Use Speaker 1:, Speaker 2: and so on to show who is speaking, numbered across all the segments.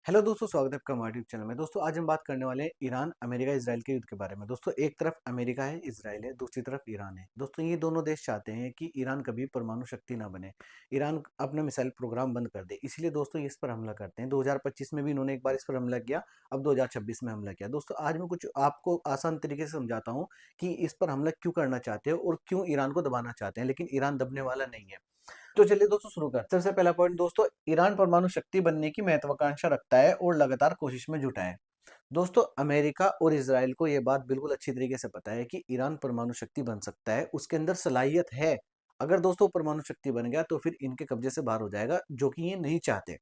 Speaker 1: Hello दोस्तों, स्वागत है आपका हमारे यूट्यूब चैनल में। दोस्तों आज हम बात करने वाले हैं ईरान अमेरिका इसराइल के युद्ध के बारे में। दोस्तों एक तरफ अमेरिका है, इसराइल है, दूसरी तरफ ईरान है। दोस्तों ये दोनों देश चाहते हैं कि ईरान कभी परमाणु शक्ति ना बने, ईरान अपना मिसाइल प्रोग्राम बंद कर दे। इसलिए दोस्तों ये इस पर हमला करते हैं। 2025 में भी इन्होंने एक बार इस पर हमला किया, अब 2026 में हमला किया। दोस्तों आज मैं कुछ आपको आसान तरीके से समझाता हूँ कि इस पर हमला क्यों करना चाहते हैं और क्यों ईरान को दबाना चाहते हैं, लेकिन ईरान दबने वाला नहीं है। तो चलिए दोस्तों शुरू करते हैं। सबसे पहला पॉइंट दोस्तों, ईरान परमाणु शक्ति बनने की महत्वाकांक्षा रखता है और लगातार कोशिश में जुटा है। दोस्तों अमेरिका और इसराइल को यह बात बिल्कुल अच्छी तरीके से पता है कि ईरान परमाणु शक्ति बन सकता है, उसके अंदर सलाहियत है। अगर दोस्तों परमाणु शक्ति बन गया तो फिर इनके कब्जे से बाहर हो जाएगा, जो कि ये नहीं चाहते।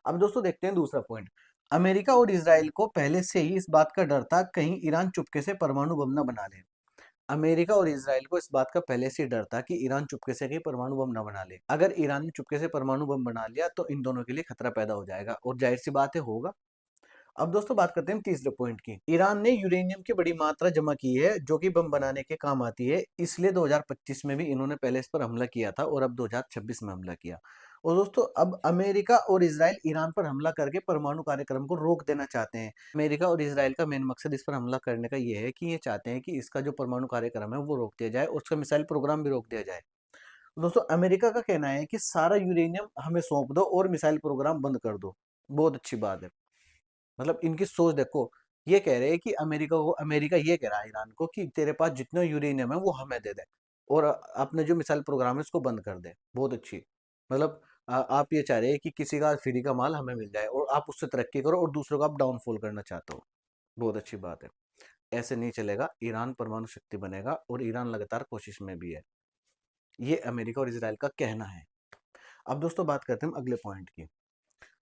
Speaker 1: अब दोस्तों देखते हैं दूसरा पॉइंट। अमेरिका और इसराइल को पहले से ही इस बात का डर था कहीं ईरान चुपके से परमाणु बम न बना ले। अमेरिका और इसराइल को इस बात का पहले से ही डर था कि ईरान चुपके से कहीं परमाणु बम ना बना ले। अगर ईरान ने चुपके से परमाणु बम बना लिया तो इन दोनों के लिए खतरा पैदा हो जाएगा, और जाहिर सी बात है होगा। अब दोस्तों बात करते हैं तीसरे पॉइंट की। ईरान ने यूरेनियम की बड़ी मात्रा जमा की है जो कि बम बनाने के काम आती है, इसलिए 2025 में भी इन्होंने पहले इस पर हमला किया था और अब 2026 में हमला किया। और दोस्तों अब अमेरिका और इसराइल ईरान पर हमला करके परमाणु कार्यक्रम को रोक देना चाहते हैं। अमेरिका और इसराइल का मेन मकसद इस पर हमला करने का ये है कि ये चाहते हैं कि इसका जो परमाणु कार्यक्रम है वो रोक दिया जाए और उसका मिसाइल प्रोग्राम भी रोक दिया जाए। दोस्तों अमेरिका का कहना है कि सारा यूरेनियम हमें सौंप दो और मिसाइल प्रोग्राम बंद कर दो। बहुत अच्छी बात है। मतलब इनकी सोच देखो, ये कह रहे हैं कि अमेरिका ये कह रहा है ईरान को कि तेरे पास जितना यूरेनियम है वो हमें दे दे और अपने जो मिसाइल प्रोग्राम है उसको बंद कर दे। बहुत अच्छी। मतलब आप ये चाह रहे हैं कि किसी का फ्री का माल हमें मिल जाए और आप उससे तरक्की करो और दूसरों को आप डाउनफॉल करना चाहते हो। बहुत अच्छी बात है। ऐसे नहीं चलेगा, ईरान परमाणु शक्ति बनेगा और ईरान लगातार कोशिश में भी है। ये अमेरिका और इसराइल का कहना है। अब दोस्तों बात करते हैं हम अगले पॉइंट की।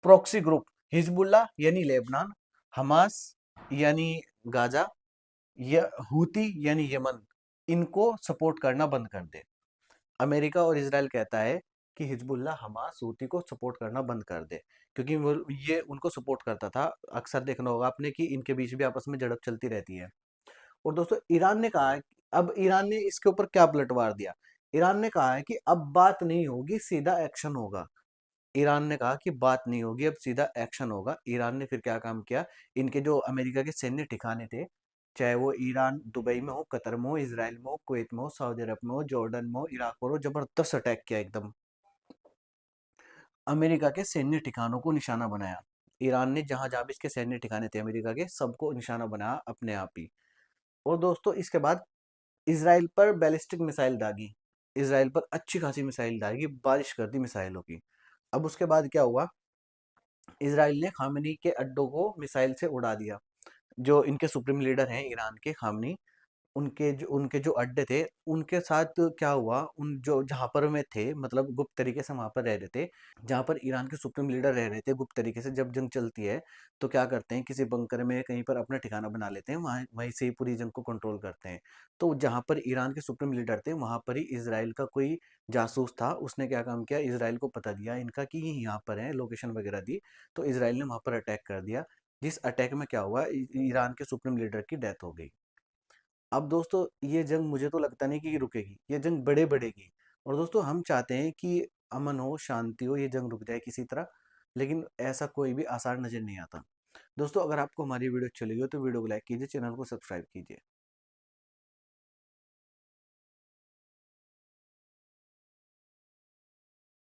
Speaker 1: प्रॉक्सी ग्रुप, हिजबुल्ला यानी लेबनान, हमास यानी गाजा, या हूती यानी यमन, इनको सपोर्ट करना बंद कर दे। अमेरिका और इसराइल कहता है कि हिजबुल्ला हमास हूती को सपोर्ट करना बंद कर दे, क्योंकि वो ये उनको सपोर्ट करता था। अक्सर देखना होगा आपने कि इनके बीच भी आपस में झड़प चलती रहती है। और दोस्तों ईरान ने कहा है, अब ईरान ने इसके ऊपर क्या पलटवार दिया। ईरान ने कहा है कि अब बात नहीं होगी, सीधा एक्शन होगा। ईरान ने कहा कि बात नहीं होगी, अब सीधा एक्शन होगा। ईरान ने फिर क्या काम किया, इनके जो अमेरिका के सैन्य ठिकाने थे, चाहे वो ईरान दुबई में हो, कतर में हो, इसराइल में हो, कुवैत में हो, सऊदी अरब में हो, जॉर्डन में हो, इराक में हो, जबरदस्त अटैक किया एकदम। अमेरिका के सैन्य ठिकानों को निशाना बनाया। ईरान ने जहां जहां भी इसके सैन्य ठिकाने थे अमेरिका के, सबको निशाना बनाया अपने आप ही। और दोस्तों इसके बाद इसराइल पर बैलिस्टिक मिसाइल दागी। इसराइल पर अच्छी खासी मिसाइल दागी, बारिश कर दी मिसाइलों की। अब उसके बाद क्या हुआ, इसराइल ने खामनी के अड्डों को मिसाइल से उड़ा दिया। जो इनके सुप्रीम लीडर हैं ईरान के, खामनी, उनके जो अड्डे थे, उनके साथ क्या हुआ, उन जो जहाँ पर वे थे, मतलब गुप्त तरीके से वहाँ पर रह रहे थे, जहाँ पर ईरान के सुप्रीम लीडर रह रहे थे गुप्त तरीके से। जब जंग चलती है तो क्या करते हैं, किसी बंकर में कहीं पर अपना ठिकाना बना लेते हैं, वहाँ वहीं से ही पूरी जंग को कंट्रोल करते हैं। तो जहाँ पर ईरान के सुप्रीम लीडर थे वहाँ पर ही इसराइल का कोई जासूस था, उसने क्या काम किया, इसराइल को पता दिया इनका कि ये यहाँ पर है, लोकेशन वगैरह दी। तो इसराइल ने वहाँ पर अटैक कर दिया, जिस अटैक में क्या हुआ, ईरान के सुप्रीम लीडर की डेथ हो गई। अब दोस्तों ये जंग मुझे तो लगता नहीं कि ये रुकेगी, ये जंग बढ़ेगी। और दोस्तों हम चाहते हैं कि अमन हो, शांति हो, ये जंग रुक जाए किसी तरह, लेकिन ऐसा कोई भी आसार नजर नहीं आता। दोस्तों अगर आपको हमारी वीडियो अच्छी लगी हो तो वीडियो को लाइक कीजिए, चैनल को सब्सक्राइब कीजिए।